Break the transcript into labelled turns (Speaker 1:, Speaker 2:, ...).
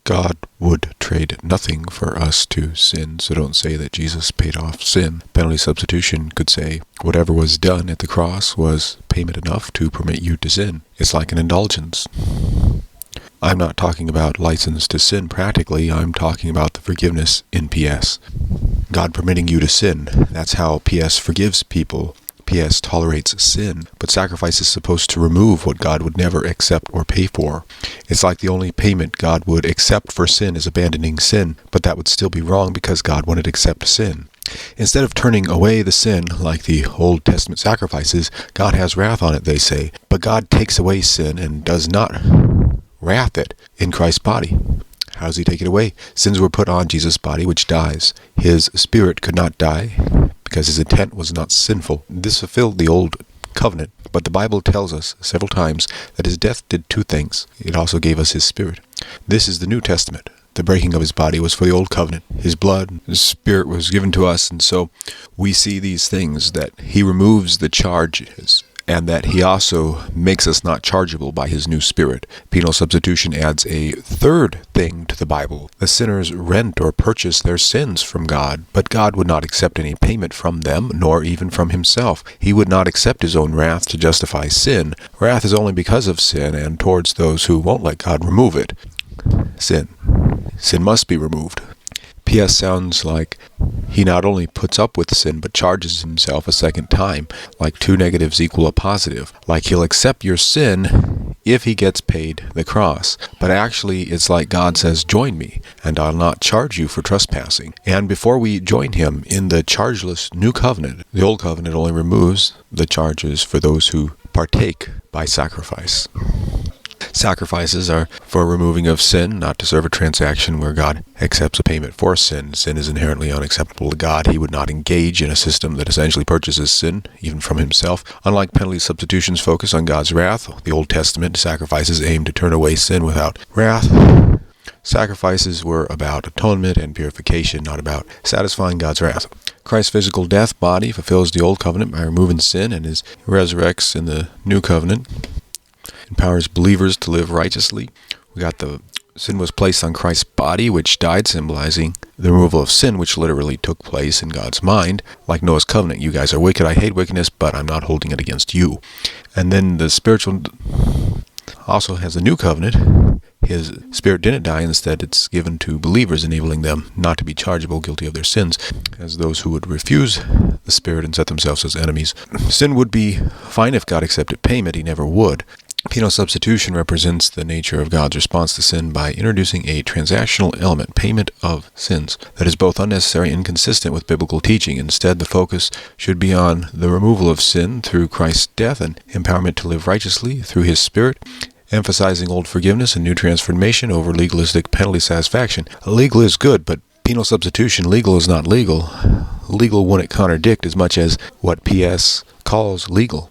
Speaker 1: God would trade nothing for us to sin, so don't say that Jesus paid off sin. Penalty substitution could say whatever was done at the cross was payment enough to permit you to sin. It's like an indulgence. I'm not talking about license to sin practically, I'm talking about the forgiveness in PS. God permitting you to sin, that's how PS forgives people. PS tolerates sin, but sacrifice is supposed to remove what God would never accept or pay for. It's like the only payment God would accept for sin is abandoning sin, but that would still be wrong because God wouldn't accept sin. Instead of turning away the sin, like the Old Testament sacrifices, God has wrath on it, they say. But God takes away sin and does not wrath it in Christ's body. How does he take it away? Sins were put on Jesus' body, which dies. His spirit could not die because his intent was not sinful. This fulfilled the old covenant, but the Bible tells us several times that his death did two things. It also gave us his spirit. This is the New Testament. The breaking of his body was for the old covenant. His blood, his spirit was given to us, and so we see these things, that he removes the charges, and that he also makes us not chargeable by his new spirit. Penal substitution adds a third thing to the Bible. The sinners rent or purchase their sins from God, but God would not accept any payment from them, nor even from himself. He would not accept his own wrath to justify sin. Wrath is only because of sin and towards those who won't let God remove it. Sin. Sin must be removed. PS sounds like he not only puts up with sin, but charges himself a second time, like two negatives equal a positive. Like he'll accept your sin if he gets paid the cross. But actually, it's like God says, join me, and I'll not charge you for trespassing. And before we join him in the chargeless new covenant, the old covenant only removes the charges for those who partake by sacrifice. Sacrifices are for removing of sin, not to serve a transaction where God accepts a payment for sin. Sin is inherently unacceptable to God. He would not engage in a system that essentially purchases sin, even from himself. Unlike penalty substitution's focus on God's wrath, the Old Testament sacrifices aim to turn away sin without wrath. Sacrifices were about atonement and purification, not about satisfying God's wrath. Christ's physical death body fulfills the Old Covenant by removing sin, and his resurrects in the New Covenant. Empowers believers to live righteously. We got the sin was placed on Christ's body, which died, symbolizing the removal of sin, which literally took place in God's mind. Like Noah's covenant, you guys are wicked, I hate wickedness, but I'm not holding it against you. And then the spiritual also has a new covenant. His spirit didn't die, instead it's given to believers, enabling them not to be chargeable, guilty of their sins, as those who would refuse the spirit and set themselves as enemies. Sin would be fine if God accepted payment, he never would. Penal substitution represents the nature of God's response to sin by introducing a transactional element, payment of sins, that is both unnecessary and inconsistent with biblical teaching. Instead, the focus should be on the removal of sin through Christ's death and empowerment to live righteously through his spirit, emphasizing old forgiveness and new transformation over legalistic penalty satisfaction. Legal is good, but penal substitution, legal is not legal. Legal wouldn't contradict as much as what PS calls legal.